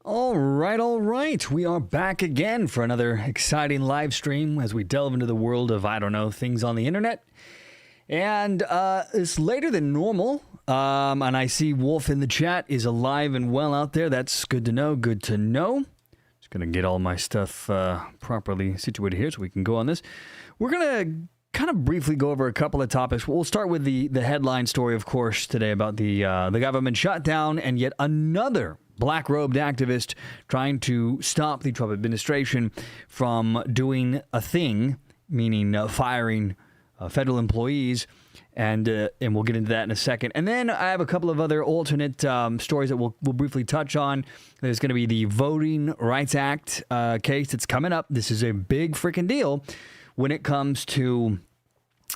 All right. We are back again for another exciting live stream as we delve into the world of, I don't know, things on the internet. And it's later than normal. And I see Wolf in the chat is alive and well out there. That's good to know. Good to know. Just going to get all my stuff properly situated here so we can go on this. We're going to kind of briefly go over a couple of topics. We'll start with the headline story, of course, today about the government shutdown and yet another black-robed activist trying to stop the Trump administration from doing a thing, meaning firing federal employees, and we'll get into that in a second. And then I have a couple of other alternate stories that we'll briefly touch on. There's going to be the Voting Rights Act case that's coming up. This is a big freaking deal when it comes to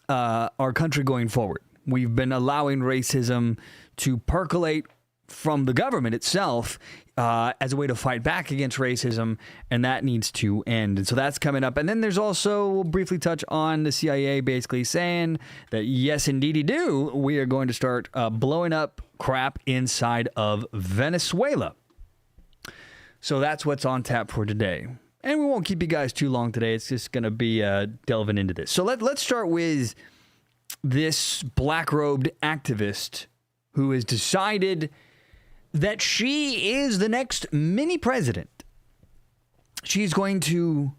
our country going forward. We've been allowing racism to percolate from the government itself as a way to fight back against racism, and that needs to end. And so that's coming up. And then there's also, we'll briefly touch on the CIA basically saying that yes, indeedy do, we are going to start blowing up crap inside of Venezuela. So that's what's on tap for today. And we won't keep you guys too long today. It's just going to be delving into this. So let's start with this black-robed activist who has decided that she is the next mini president. She's going to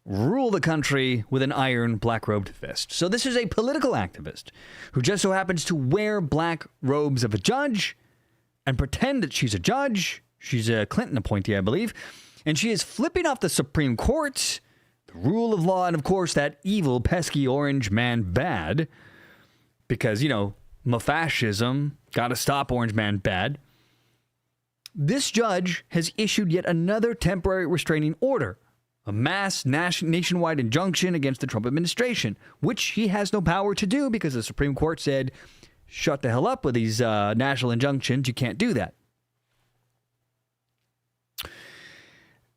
rule the country with an iron black-robed fist. So this is a political activist who just so happens to wear black robes of a judge and pretend that she's a judge. She's a Clinton appointee, I believe. And she is flipping off the Supreme Court, the rule of law, and of course that evil, pesky orange man bad. Because, you know, fascism, gotta stop orange man bad. This judge has issued yet another temporary restraining order, a mass nationwide injunction against the Trump administration, which he has no power to do because the Supreme Court said, shut the hell up with these national injunctions. You can't do that.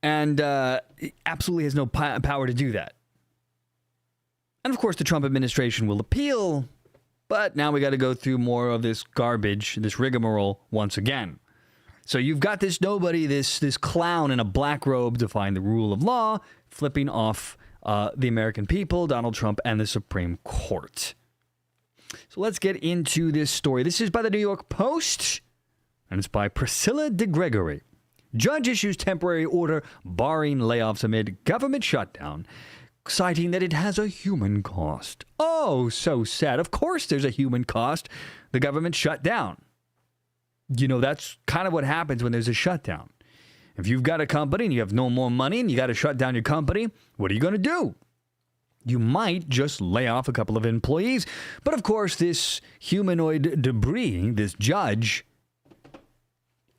And he absolutely has no power to do that. And of course, the Trump administration will appeal, but now we got to go through more of this garbage, this rigmarole once again. So you've got this nobody, this clown in a black robe defying the rule of law, flipping off the American people, Donald Trump, and the Supreme Court. So let's get into this story. This is by the New York Post, and it's by Priscilla DeGregory. Judge issues temporary order barring layoffs amid government shutdown, citing that it has a human cost. Oh, so sad. Of course there's a human cost. The government shut down. You know, that's kind of what happens when there's a shutdown. If you've got a company and you have no more money and you got to shut down your company, what are you going to do? You might just lay off a couple of employees. But of course, this humanoid debris, this judge,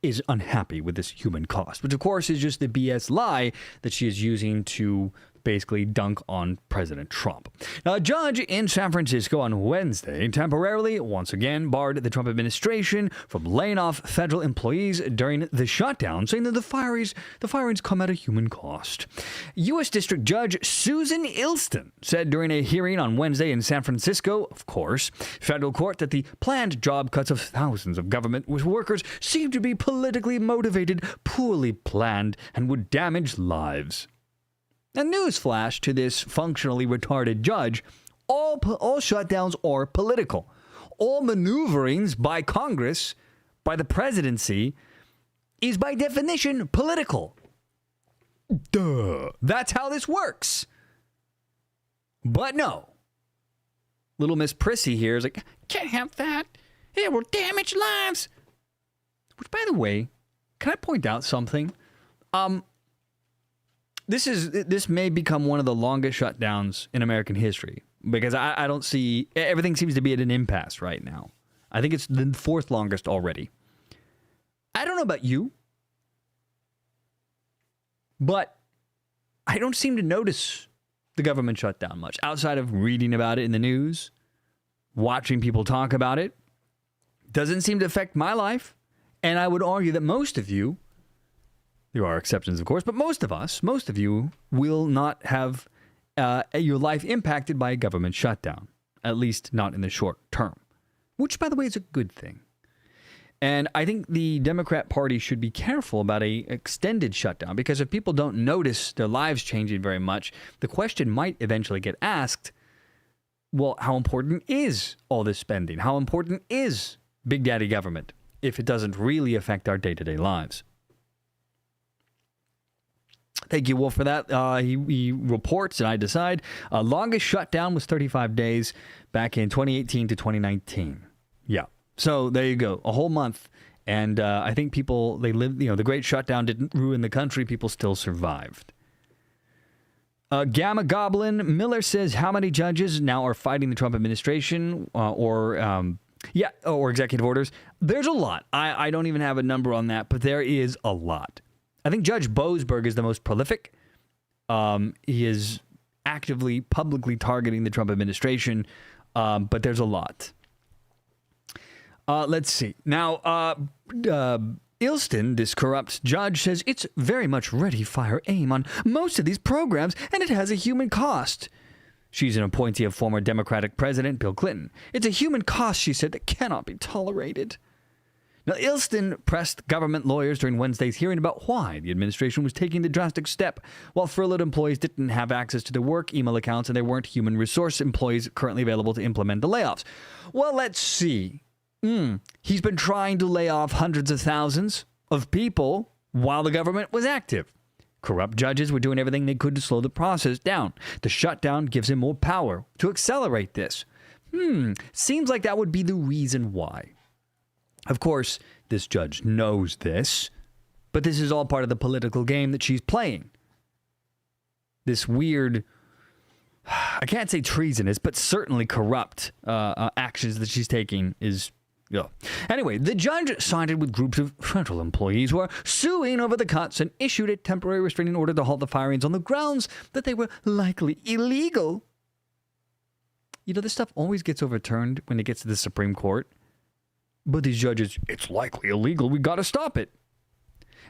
is unhappy with this human cost, which of course is just the BS lie that she is using to basically dunk on President Trump. Now, a judge in San Francisco on Wednesday temporarily, once again, barred the Trump administration from laying off federal employees during the shutdown, saying that the firings come at a human cost. U.S. District Judge Susan Ilston said during a hearing on Wednesday in San Francisco, of course, federal court, that the planned job cuts of thousands of government workers seemed to be politically motivated, poorly planned, and would damage lives. A newsflash to this functionally retarded judge, all shutdowns are political. All maneuverings by Congress, by the presidency, is by definition political. Duh. That's how this works. But no. Little Miss Prissy here is like, can't have that. It will damage lives. Which, by the way, can I point out something? This may become one of the longest shutdowns in American history because I don't see, everything seems to be at an impasse right now. I think it's the fourth longest already. I don't know about you, but I don't seem to notice the government shutdown much outside of reading about it in the news, watching people talk about it. Doesn't seem to affect my life. And I would argue that most of you, there are exceptions, of course, but most of you will not have your life impacted by a government shutdown, at least not in the short term, which, by the way, is a good thing. And I think the Democrat Party should be careful about a extended shutdown, because if people don't notice their lives changing very much, the question might eventually get asked, well, how important is all this spending? How important is Big Daddy government if it doesn't really affect our day-to-day lives? Thank you, Wolf, for that. He reports, and I decide, longest shutdown was 35 days back in 2018 to 2019. Yeah. So there you go, a whole month. And I think people, they lived, the great shutdown didn't ruin the country. People still survived. Gamma Goblin Miller says, how many judges now are fighting the Trump administration or executive orders? There's a lot. I don't even have a number on that, but there is a lot. I think Judge Boasberg is the most prolific. He is actively, publicly targeting the Trump administration, but there's a lot. Let's see. Now, Ilston, this corrupt judge, says it's very much ready fire aim on most of these programs, and it has a human cost. She's an appointee of former Democratic President Bill Clinton. It's a human cost, she said, that cannot be tolerated. Now, Ilston pressed government lawyers during Wednesday's hearing about why the administration was taking the drastic step while furloughed employees didn't have access to their work email accounts and there weren't human resource employees currently available to implement the layoffs. Well, let's see. He's been trying to lay off hundreds of thousands of people while the government was active. Corrupt judges were doing everything they could to slow the process down. The shutdown gives him more power to accelerate this. Seems like that would be the reason why. Of course, this judge knows this, but this is all part of the political game that she's playing. This weird, I can't say treasonous, but certainly corrupt actions that she's taking is... Yeah. Anyway, the judge sided with groups of federal employees who are suing over the cuts and issued a temporary restraining order to halt the firings on the grounds that they were likely illegal. This stuff always gets overturned when it gets to the Supreme Court. But these judges, it's likely illegal, we got to stop it.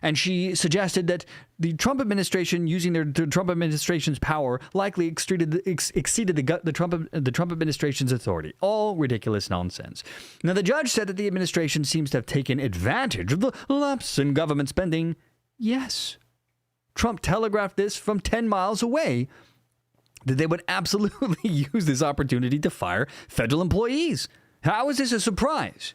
And she suggested that the Trump administration, using the Trump administration's power, likely exceeded the Trump administration's authority. All ridiculous nonsense. Now, the judge said that the administration seems to have taken advantage of the lapse in government spending. Yes. Trump telegraphed this from 10 miles away, that they would absolutely use this opportunity to fire federal employees. How is this a surprise?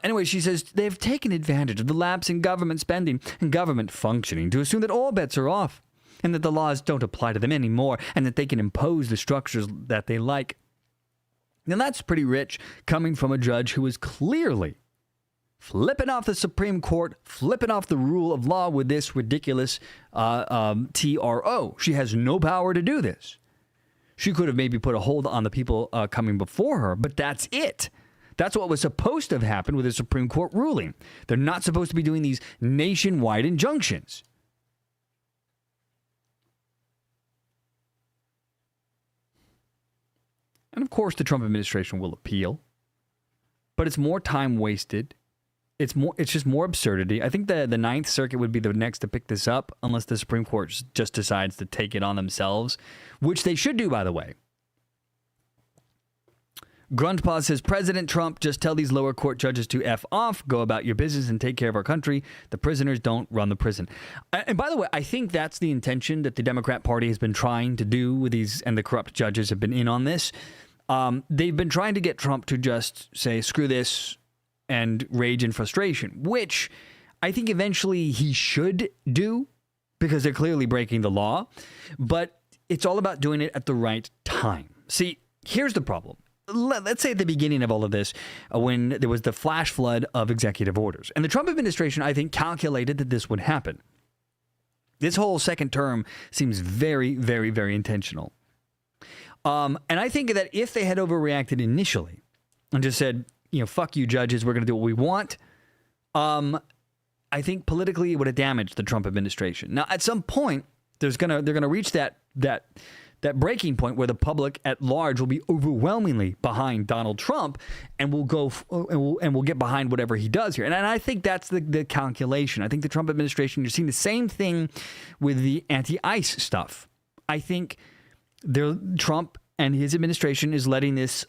Anyway, she says they've taken advantage of the lapse in government spending and government functioning to assume that all bets are off and that the laws don't apply to them anymore and that they can impose the structures that they like. Now, that's pretty rich coming from a judge who is clearly flipping off the Supreme Court, flipping off the rule of law with this ridiculous TRO. She has no power to do this. She could have maybe put a hold on the people coming before her, but that's it. That's what was supposed to have happened with the Supreme Court ruling. They're not supposed to be doing these nationwide injunctions. And of course, the Trump administration will appeal, but it's more time wasted. It's just more absurdity. I think the Ninth Circuit would be the next to pick this up, unless the Supreme Court just decides to take it on themselves, which they should do, by the way. Gruntpaw says, President Trump, just tell these lower court judges to F off, go about your business and take care of our country. The prisoners don't run the prison. And by the way, I think that's the intention that the Democrat Party has been trying to do with these, and the corrupt judges have been in on this. They've been trying to get Trump to just say, screw this, and rage in frustration, which I think eventually he should do, because they're clearly breaking the law. But it's all about doing it at the right time. See, here's the problem. Let's say at the beginning of all of this, when there was the flash flood of executive orders. And the Trump administration, I think, calculated that this would happen. This whole second term seems very, very, very intentional. And I think that if they had overreacted initially and just said, fuck you, judges, we're going to do what we want, I think politically it would have damaged the Trump administration. Now, at some point, they're going to reach that breaking point where the public at large will be overwhelmingly behind Donald Trump and will go and will get behind whatever he does here. And I think that's the calculation. I think the Trump administration, you're seeing the same thing with the anti-ICE stuff. I think Trump and his administration is letting this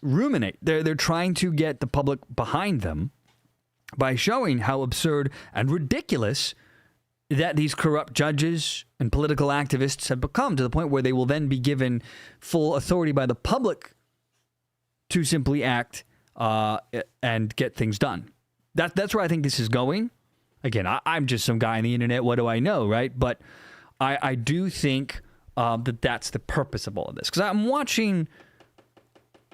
ruminate. They're trying to get the public behind them by showing how absurd and ridiculous that these corrupt judges and political activists have become, to the point where they will then be given full authority by the public to simply act and get things done. That's where I think this is going. Again, I'm just some guy on the internet. What do I know, right? But I do think that that's the purpose of all of this. Because I'm watching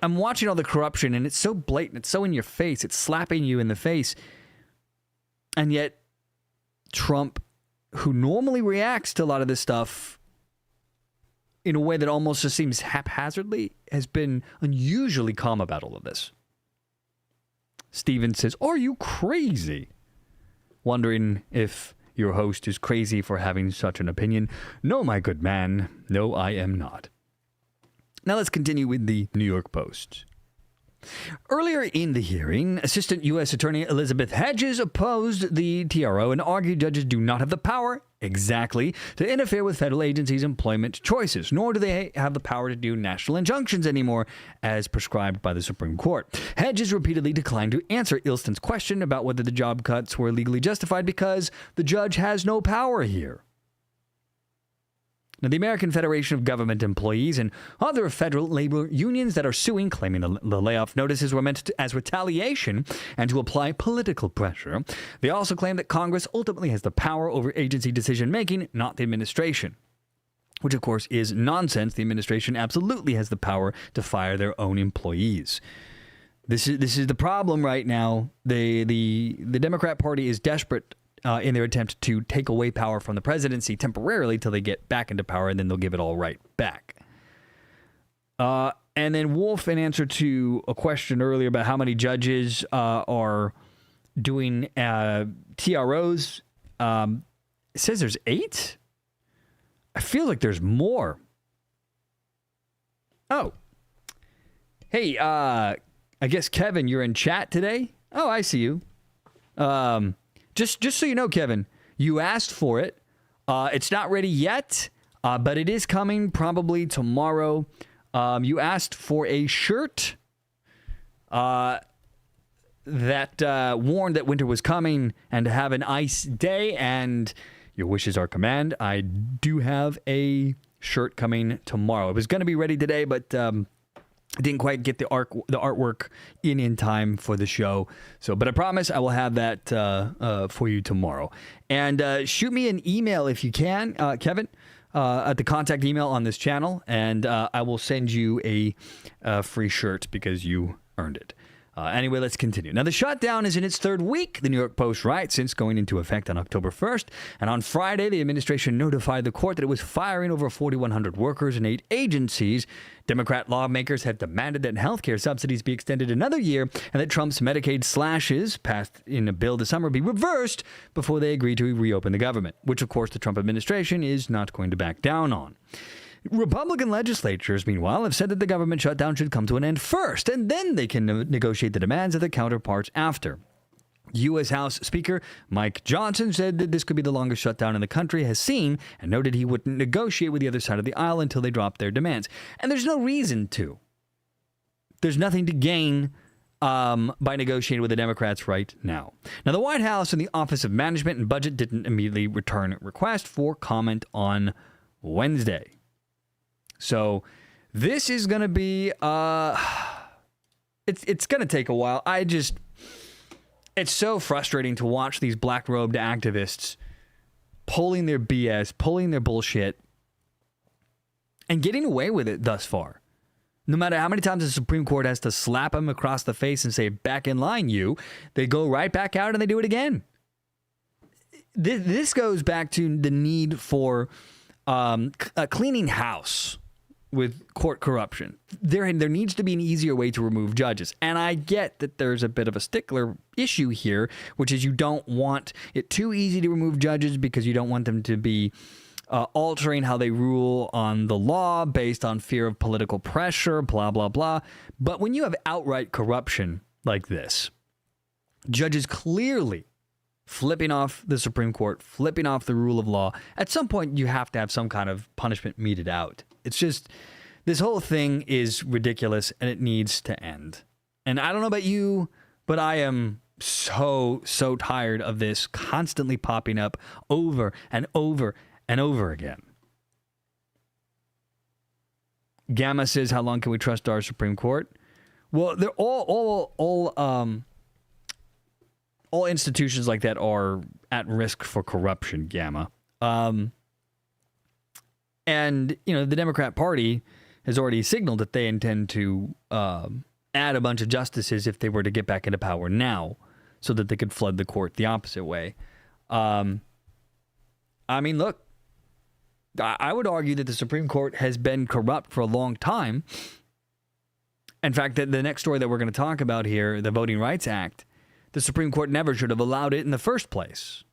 all the corruption, and it's so blatant. It's so in your face. It's slapping you in the face. And yet, Trump, who normally reacts to a lot of this stuff in a way that almost just seems haphazardly, has been unusually calm about all of this. Steven says, "Are you crazy?" Wondering if your host is crazy for having such an opinion. No, my good man. No, I am not. Now let's continue with the New York Post. Earlier in the hearing, Assistant U.S. Attorney Elizabeth Hedges opposed the TRO and argued judges do not have the power, exactly, to interfere with federal agencies' employment choices, nor do they have the power to do national injunctions anymore, as prescribed by the Supreme Court. Hedges repeatedly declined to answer Ilston's question about whether the job cuts were legally justified because the judge has no power here. Now, the American Federation of Government Employees and other federal labor unions that are suing, claiming the layoff notices were meant as retaliation and to apply political pressure. They also claim that Congress ultimately has the power over agency decision-making, not the administration. Which, of course, is nonsense. The administration absolutely has the power to fire their own employees. This is the problem right now. The Democrat Party is desperate in their attempt to take away power from the presidency temporarily till they get back into power, and then they'll give it all right back. And then Wolf, in answer to a question earlier about how many judges are doing TROs, says there's 8? I feel like there's more. Oh. Hey, I guess, Kevin, you're in chat today? Oh, I see you. Just so you know, Kevin, you asked for it. It's not ready yet, but it is coming probably tomorrow. You asked for a shirt that warned that winter was coming and to have an ice day, and your wishes are command. I do have a shirt coming tomorrow. It was going to be ready today, but I didn't quite get the artwork in time for the show. But I promise I will have that for you tomorrow. And shoot me an email if you can, Kevin, at the contact email on this channel, and I will send you a free shirt because you earned it. Anyway, let's continue. Now, the shutdown is in its 3rd week, the New York Post writes, since going into effect on October 1st. And on Friday, the administration notified the court that it was firing over 4,100 workers in 8 agencies. Democrat lawmakers have demanded that healthcare subsidies be extended another year and that Trump's Medicaid slashes, passed in a bill this summer, be reversed before they agree to reopen the government, which, of course, the Trump administration is not going to back down on. Republican legislatures, meanwhile, have said that the government shutdown should come to an end first, and then they can negotiate the demands of their counterparts after. U.S. House Speaker Mike Johnson said that this could be the longest shutdown in the country has seen, and noted he wouldn't negotiate with the other side of the aisle until they dropped their demands. And there's no reason to. There's nothing to gain by negotiating with the Democrats right now. Now, the White House and the Office of Management and Budget didn't immediately return a request for comment on Wednesday. So this is going to be, it's going to take a while. It's so frustrating to watch these black-robed activists pulling their BS, pulling their bullshit, and getting away with it thus far. No matter how many times the Supreme Court has to slap them across the face and say, back in line, you, they go right back out and they do it again. This goes back to the need for a cleaning house with court corruption. There needs to be an easier way to remove judges. And I get that there's a bit of a stickler issue here, which is you don't want it too easy to remove judges because you don't want them to be altering how they rule on the law based on fear of political pressure, blah, blah, blah. But when you have outright corruption like this, judges clearly flipping off the Supreme Court, flipping off the rule of law, at some point you have to have some kind of punishment meted out. It's just, this whole thing is ridiculous and it needs to end. And I don't know about you, but I am so tired of this constantly popping up over and over and over again. Gamma says, how long can we trust our Supreme Court? Well, they're all institutions like that are at risk for corruption, Gamma. And, the Democrat Party has already signaled that they intend to add a bunch of justices if they were to get back into power now so that they could flood the court the opposite way. Look, I would argue that the Supreme Court has been corrupt for a long time. In fact, the next story that we're going to talk about here, the Voting Rights Act, the Supreme Court never should have allowed it in the first place.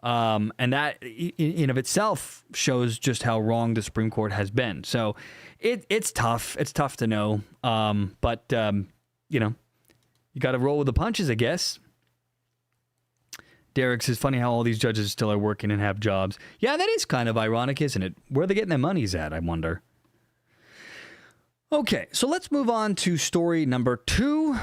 And that in of itself shows just how wrong the Supreme Court has been. So it's tough. It's tough to know. But you got to roll with the punches, I guess. Derek says, funny how all these judges still are working and have jobs. Yeah, that is kind of ironic, isn't it? Where are they getting their monies at, I wonder. Okay, so let's move on to story number 2.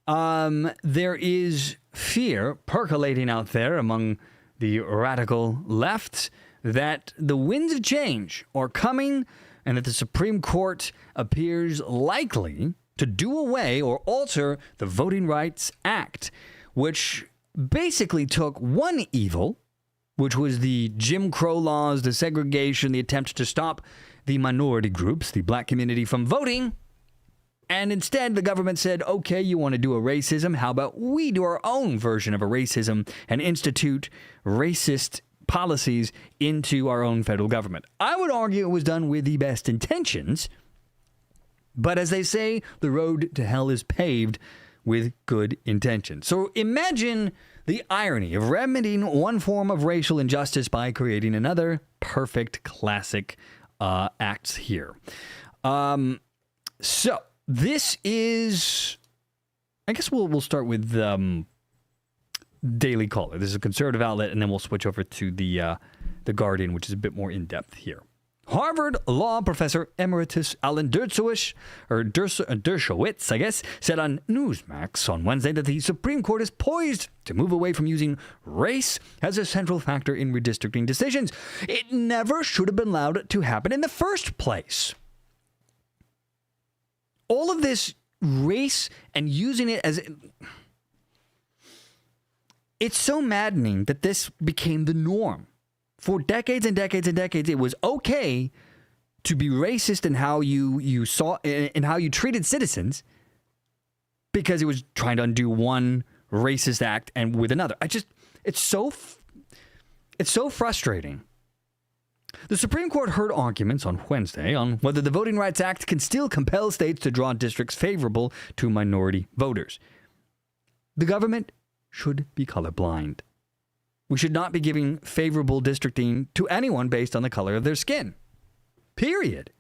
There is fear percolating out there among the radical left that the winds of change are coming and that the Supreme Court appears likely to do away or alter the Voting Rights Act, which basically took one evil, which was the Jim Crow laws, the segregation, the attempt to stop the minority groups, the black community, from voting. And instead, the government said, okay, you want to do a racism? How about we do our own version of a racism and institute racist policies into our own federal government? I would argue it was done with the best intentions. But as they say, the road to hell is paved with good intentions. So imagine the irony of remedying one form of racial injustice by creating another. Perfect classic acts here. So this is, I guess we'll start with Daily Caller. This is a conservative outlet, and then we'll switch over to the Guardian, which is a bit more in depth here. Harvard law professor emeritus Alan Dershowitz, I guess, said on Newsmax on Wednesday that the Supreme Court is poised to move away from using race as a central factor in redistricting decisions. It never should have been allowed to happen in the first place. All of this race and using it as... It's so maddening that this became the norm. For decades and decades and decades, it was okay to be racist in how you saw in how you treated citizens because it was trying to undo one racist act and with another. It's so frustrating. The Supreme Court heard arguments on Wednesday on whether the Voting Rights Act can still compel states to draw districts favorable to minority voters. The government should be colorblind. We should not be giving favorable districting to anyone based on the color of their skin. Period.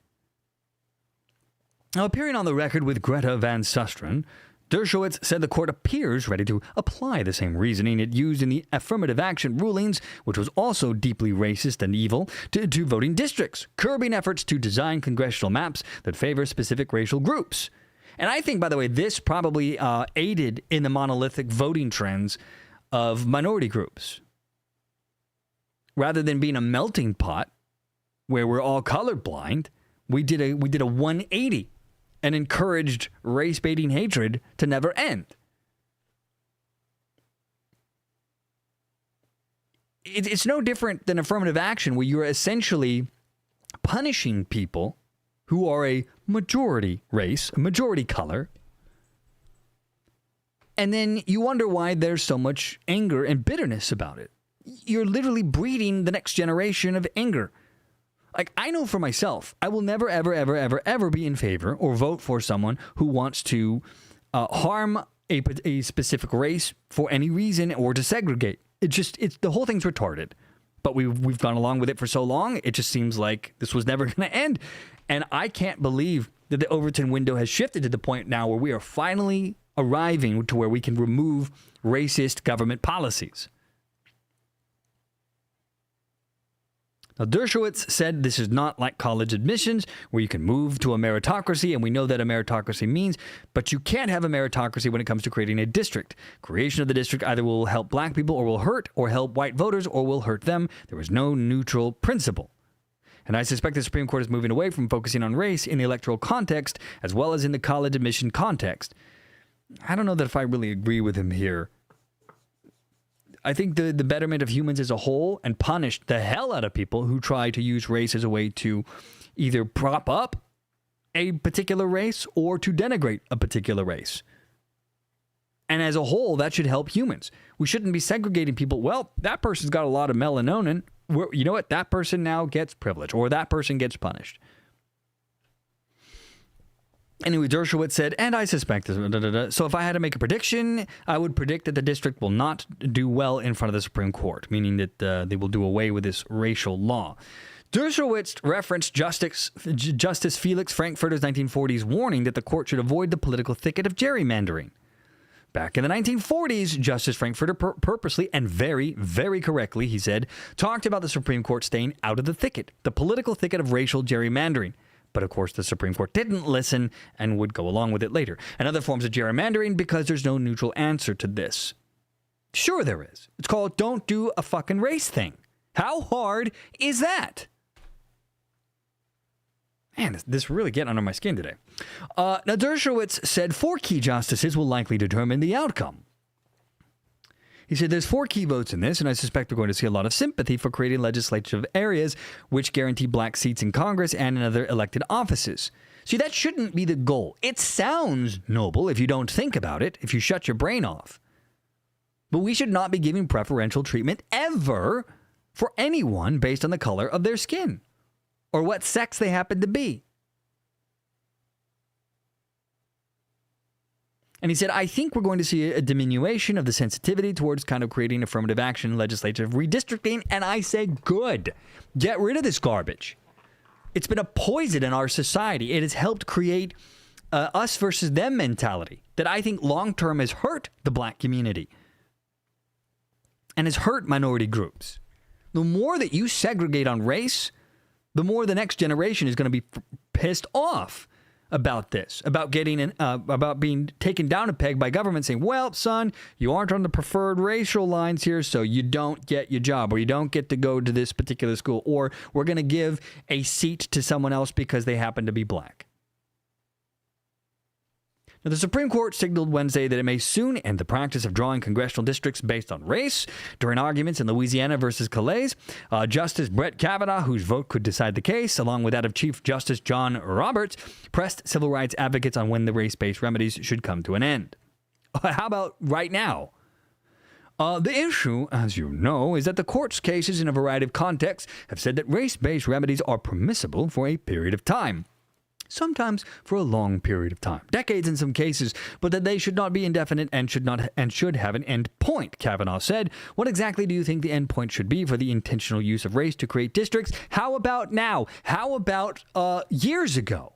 Now, appearing on the record with Greta Van Susteren, Dershowitz said the court appears ready to apply the same reasoning it used in the affirmative action rulings, which was also deeply racist and evil, to voting districts, curbing efforts to design congressional maps that favor specific racial groups. And I think, by the way, this probably aided in the monolithic voting trends of minority groups. Rather than being a melting pot where we're all colorblind, we did a 180 and encouraged race-baiting hatred to never end. It's no different than affirmative action where you're essentially punishing people who are a majority race, a majority color, and then you wonder why there's so much anger and bitterness about it. You're literally breeding the next generation of anger. Like, I know for myself, I will never, ever, ever, ever, ever be in favor or vote for someone who wants to harm a specific race for any reason or to segregate. It's the whole thing's retarded. But we've gone along with it for so long, it just seems like this was never going to end. And I can't believe that the Overton window has shifted to the point now where we are finally arriving to where we can remove racist government policies. Now, Dershowitz said this is not like college admissions where you can move to a meritocracy, and we know that a meritocracy means, but you can't have a meritocracy when it comes to creating a district. Creation of the district either will help black people or will hurt, or help white voters or will hurt them. There is no neutral principle. And I suspect the Supreme Court is moving away from focusing on race in the electoral context as well as in the college admission context. I don't know that if I really agree with him here. I think the betterment of humans as a whole and punish the hell out of people who try to use race as a way to either prop up a particular race or to denigrate a particular race. And as a whole, that should help humans. We shouldn't be segregating people. Well, that person's got a lot of melatonin. You know what? That person now gets privilege, or that person gets punished. Anyway, Dershowitz said, and I suspect this. So if I had to make a prediction, I would predict that the district will not do well in front of the Supreme Court, meaning that they will do away with this racial law. Dershowitz referenced Justice Felix Frankfurter's 1940s warning that the court should avoid the political thicket of gerrymandering. Back in the 1940s, Justice Frankfurter purposely and very, very correctly, he said, talked about the Supreme Court staying out of the thicket, the political thicket of racial gerrymandering. But of course, the Supreme Court didn't listen and would go along with it later. And other forms of gerrymandering because there's no neutral answer to this. Sure there is. It's called don't do a fucking race thing. How hard is that? Man, this really getting under my skin today. Now, Dershowitz said 4 key justices will likely determine the outcome. He said there's 4 key votes in this, and I suspect we're going to see a lot of sympathy for creating legislative areas which guarantee black seats in Congress and in other elected offices. See, that shouldn't be the goal. It sounds noble if you don't think about it, if you shut your brain off. But we should not be giving preferential treatment ever for anyone based on the color of their skin or what sex they happen to be. And he said, I think we're going to see a diminution of the sensitivity towards kind of creating affirmative action, legislative redistricting. And I say, good. Get rid of this garbage. It's been a poison in our society. It has helped create us versus them mentality that I think long-term has hurt the black community and has hurt minority groups. The more that you segregate on race, the more the next generation is going to be pissed off about this, about about being taken down a peg by government saying, well, son, you aren't on the preferred racial lines here, so you don't get your job, or you don't get to go to this particular school, or we're going to give a seat to someone else because they happen to be black. Now, the Supreme Court signaled Wednesday that it may soon end the practice of drawing congressional districts based on race. During arguments in Louisiana versus Calais, Justice Brett Kavanaugh, whose vote could decide the case, along with that of Chief Justice John Roberts, pressed civil rights advocates on when the race-based remedies should come to an end. How about right now? The issue, as you know, is that the court's cases in a variety of contexts have said that race-based remedies are permissible for a period of time. Sometimes for a long period of time, decades in some cases, but that they should not be indefinite and should have an end point, Kavanaugh said. What exactly do you think the end point should be for the intentional use of race to create districts? How about now? How about years ago?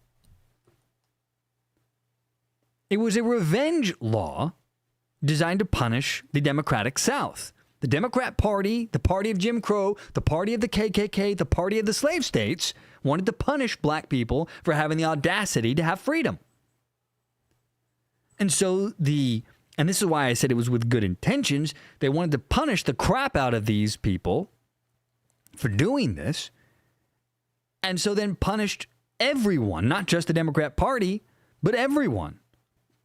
It was a revenge law designed to punish the Democratic South. The Democrat Party, the party of Jim Crow, the party of the KKK, the party of the slave states wanted to punish black people for having the audacity to have freedom. And so and this is why I said it was with good intentions, they wanted to punish the crap out of these people for doing this, and so then punished everyone, not just the Democrat Party, but everyone,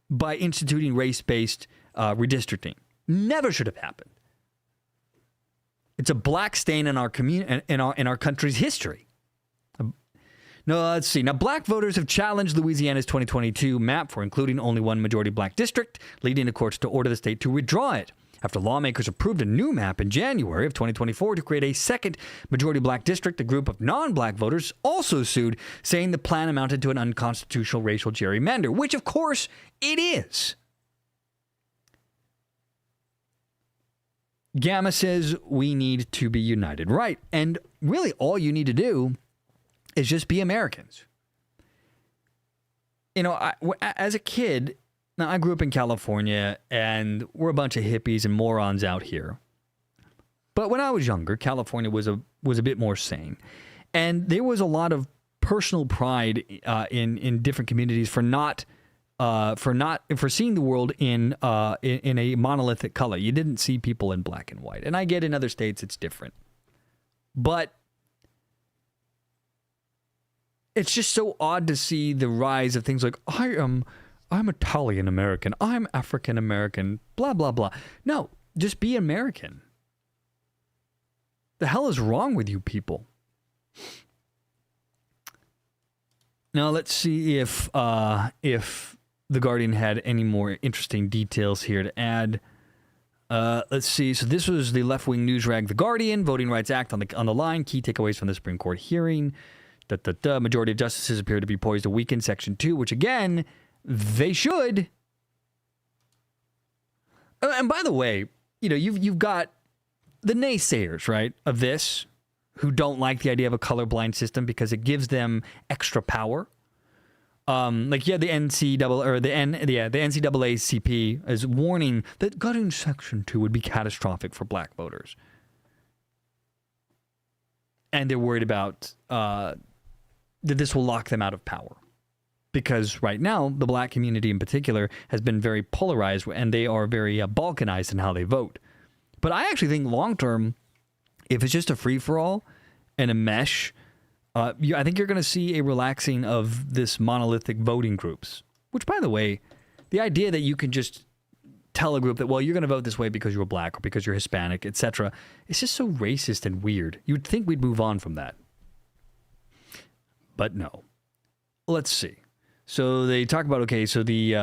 by instituting race-based redistricting. Never should have happened. It's a black stain in our in our country's history. No, let's see. Now, black voters have challenged Louisiana's 2022 map for including only one majority black district, leading the courts to order the state to withdraw it. After lawmakers approved a new map in January of 2024 to create a second majority black district, a group of non-black voters also sued, saying the plan amounted to an unconstitutional racial gerrymander, which, of course, it is. Gamma says we need to be united. Right. And really all you need to do is just be Americans. You know, as a kid, now I grew up in California and we're a bunch of hippies and morons out here. But when I was younger, California was a bit more sane, and there was a lot of personal pride in different communities for seeing the world in a monolithic color. You didn't see people in black and white, and I get in other states it's different, but it's just so odd to see the rise of things like I'm Italian American, I'm African American, blah blah blah. No, just be American. The hell is wrong with you people? Now let's see if The Guardian had any more interesting details here to add. Let's see. So this was the left-wing news rag The Guardian. Voting Rights Act on the line. Key takeaways from the Supreme Court hearing. Majority of justices appear to be poised to weaken Section 2, which again, they should. And by the way, you've got the naysayers, right, of this, who don't like the idea of a colorblind system because it gives them extra power. The NCAACP is warning that gutting Section 2 would be catastrophic for black voters. And they're worried about that this will lock them out of power. Because right now, the black community in particular has been very polarized, and they are very balkanized in how they vote. But I actually think long-term, if it's just a free-for-all and a mesh, I think you're going to see a relaxing of this monolithic voting groups. Which, by the way, the idea that you can just tell a group that, well, you're going to vote this way because you're black or because you're Hispanic, etc., it's just so racist and weird. You'd think we'd move on from that. But no. Let's see. So they talk about, okay, so the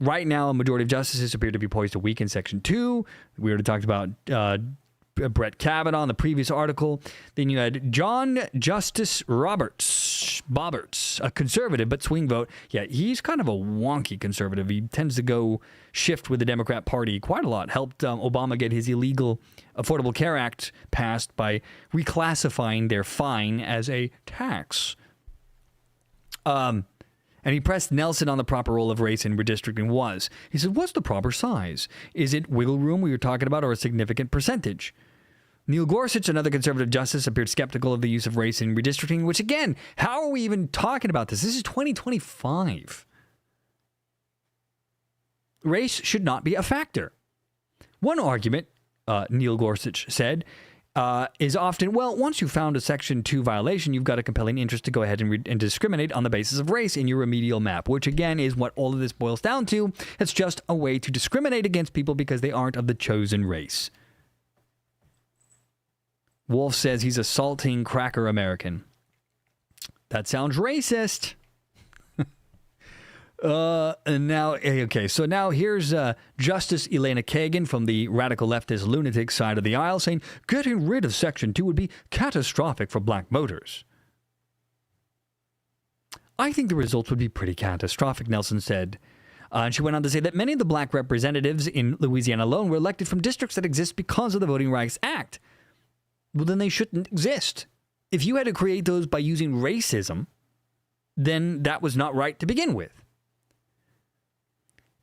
right now a majority of justices appear to be poised to weaken Section 2. We already talked about Brett Kavanaugh in the previous article. Then you had John Justice Roberts, a conservative but swing vote. Yeah, he's kind of a wonky conservative. He tends to go shift with the Democrat Party quite a lot. Helped Obama get his illegal Affordable Care Act passed by reclassifying their fine as a tax. And he pressed Nelson on the proper role of race in redistricting was. He said, what's the proper size? Is it wiggle room we were talking about or a significant percentage? Neil Gorsuch, another conservative justice, appeared skeptical of the use of race in redistricting, which again, how are we even talking about this? This is 2025. Race should not be a factor. One argument, Neil Gorsuch said, is often, well, once you've found a Section 2 violation, you've got a compelling interest to go ahead and discriminate on the basis of race in your remedial map, which again is what all of this boils down to. It's just a way to discriminate against people because they aren't of the chosen race. Wolf says he's a saltine cracker American. That sounds racist. And now, okay, so now here's Justice Elena Kagan from the radical leftist lunatic side of the aisle saying getting rid of Section 2 would be catastrophic for black voters. I think the results would be pretty catastrophic, Nelson said. And she went on to say that many of the black representatives in Louisiana alone were elected from districts that exist because of the Voting Rights Act. Well, then they shouldn't exist. If you had to create those by using racism, then that was not right to begin with.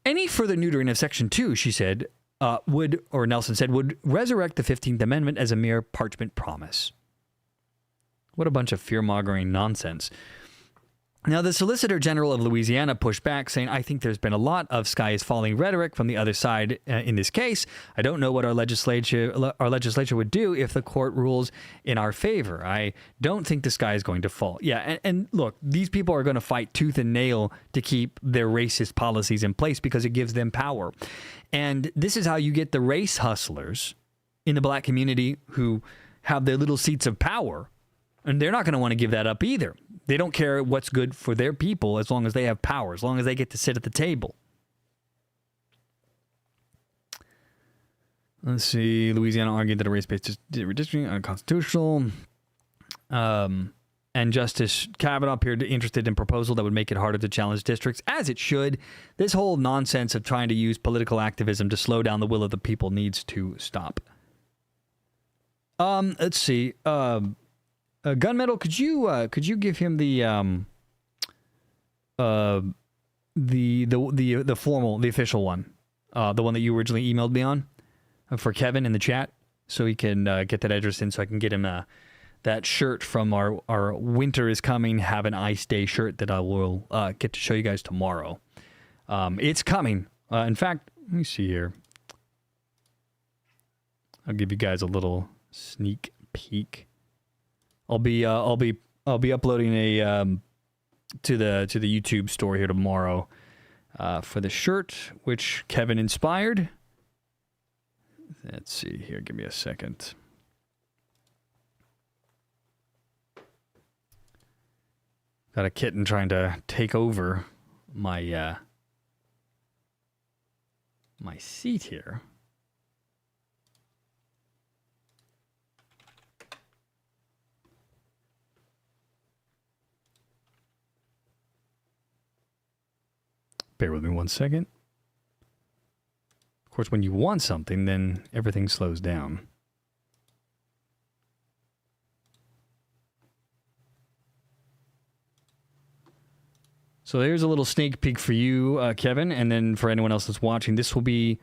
Any further neutering of Section 2, she said, Nelson said, would resurrect the 15th Amendment as a mere parchment promise. What a bunch of fear-mongering nonsense. Now, the Solicitor General of Louisiana pushed back, saying, I think there's been a lot of sky is falling rhetoric from the other side in this case. I don't know what our legislature would do if the court rules in our favor. I don't think the sky is going to fall. Yeah, and look, these people are going to fight tooth and nail to keep their racist policies in place because it gives them power. And this is how you get the race hustlers in the black community who have their little seats of power. And they're not going to want to give that up either. They don't care what's good for their people as long as they have power, as long as they get to sit at the table. Let's see. Louisiana argued that a race-based redistricting is unconstitutional. And Justice Kavanaugh appeared interested in a proposal that would make it harder to challenge districts, as it should. This whole nonsense of trying to use political activism to slow down the will of the people needs to stop. Let's see. Gunmetal, could you give him the formal, the official one, the one that you originally emailed me on for Kevin in the chat? so he can get that address in so I can get him that shirt from our Winter is Coming Have an Ice Day shirt that I will get to show you guys tomorrow. It's coming. In fact, let me see here. I'll give you guys a little sneak peek. I'll be uploading a to the YouTube store here tomorrow for the shirt which Kevin inspired. Let's see here. Give me a second. Got a kitten trying to take over my my seat here. Bear with me one second. Of course, when you want something, then everything slows down. So there's a little sneak peek for you, Kevin, and then for anyone else that's watching, this will be.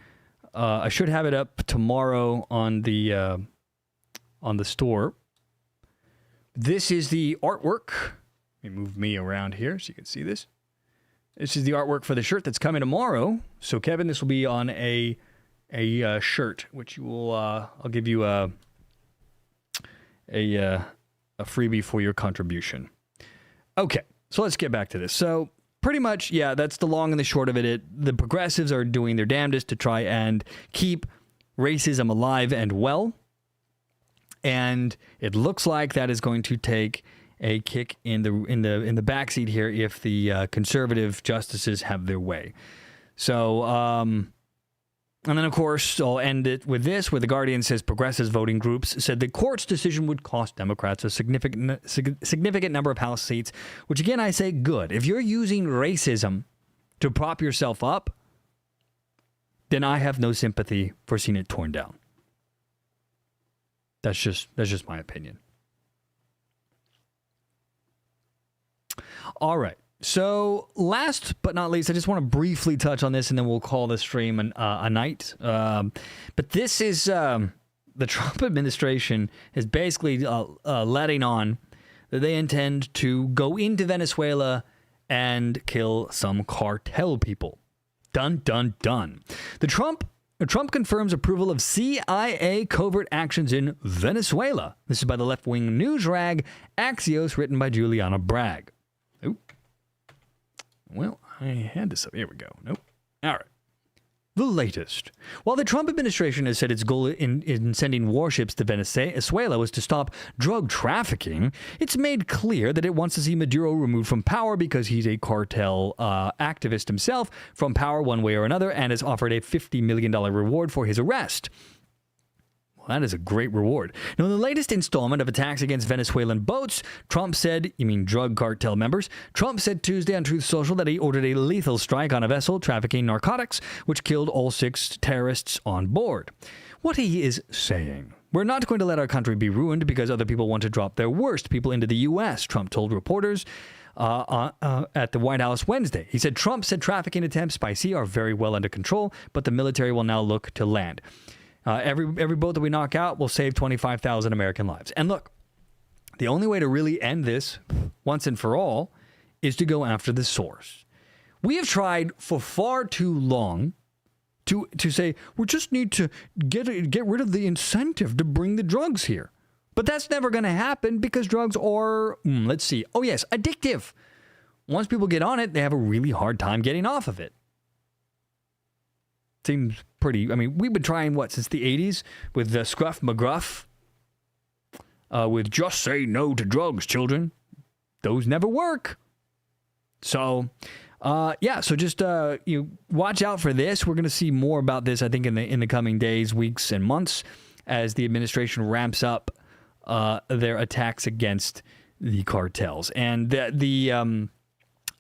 I should have it up tomorrow on the store. This is the artwork. Let me move me around here so you can see this. This is the artwork for the shirt that's coming tomorrow. So, Kevin, this will be on a shirt, which you will. I'll give you a freebie for your contribution. Okay, so let's get back to this. So, pretty much, yeah, that's the long and the short of it. The progressives are doing their damnedest to try and keep racism alive and well, and it looks like that is going to take a kick in the backseat here if the conservative justices have their way. So, and then of course I'll end it with this, where the Guardian says progressives voting groups said the court's decision would cost Democrats a significant number of House seats. Which again, I say good. If you're using racism to prop yourself up, then I have no sympathy for seeing it torn down. That's just my opinion. All right. So last but not least, I just want to briefly touch on this, and then we'll call this stream a night. But this is the Trump administration is basically letting on that they intend to go into Venezuela and kill some cartel people. Dun, dun, dun. Trump confirms approval of CIA covert actions in Venezuela. This is by the left-wing news rag Axios, written by Juliana Bragg. Oop. Well, I had this up. Here we go. Nope. All right. The latest. While the Trump administration has said its goal in sending warships to Venezuela was to stop drug trafficking, it's made clear that it wants to see Maduro removed from power because he's a cartel activist himself, from power one way or another, and has offered a $50 million reward for his arrest. That is a great reward. Now, in the latest installment of attacks against Venezuelan boats, Trump said, you mean drug cartel members? Trump said Tuesday on Truth Social that he ordered a lethal strike on a vessel trafficking narcotics, which killed all 6 terrorists on board. What he is saying: we're not going to let our country be ruined because other people want to drop their worst people into the U.S., Trump told reporters at the White House Wednesday. He said Trump said trafficking attempts by sea are very well under control, but the military will now look to land. Every boat that we knock out will save 25,000 American lives. And look, the only way to really end this once and for all is to go after the source. We have tried for far too long to say we just need to get rid of the incentive to bring the drugs here. But that's never going to happen because drugs are, addictive. Once people get on it, they have a really hard time getting off of it. Seems pretty. I mean, we've been trying since the 80s with the Scruff McGruff, with just say no to drugs, children. Those never work. So, so just watch out for this. We're going to see more about this, I think, in the coming days, weeks, and months as the administration ramps up their attacks against the cartels. And the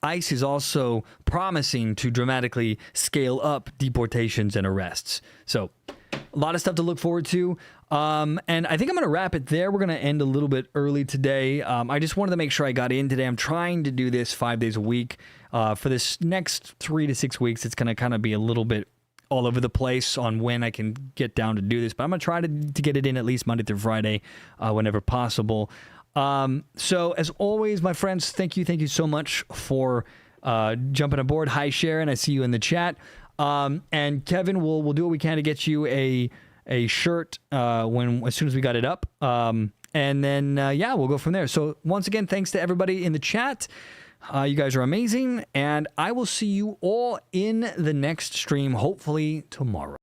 ICE is also promising to dramatically scale up deportations and arrests. So a lot of stuff to look forward to. And I think I'm going to wrap it there. We're going to end a little bit early today. I just wanted to make sure I got in today. I'm trying to do this 5 days a week. For this next 3 to 6 weeks, it's going to kind of be a little bit all over the place on when I can get down to do this, but I'm going to try to get it in at least Monday through Friday, whenever possible. So as always, my friends, thank you so much for jumping aboard. Hi, Sharon. I see you in the chat. And Kevin, we'll do what we can to get you a shirt as soon as we got it up. And then we'll go from there. So once again, thanks to everybody in the chat. You guys are amazing, and I will see you all in the next stream, hopefully tomorrow.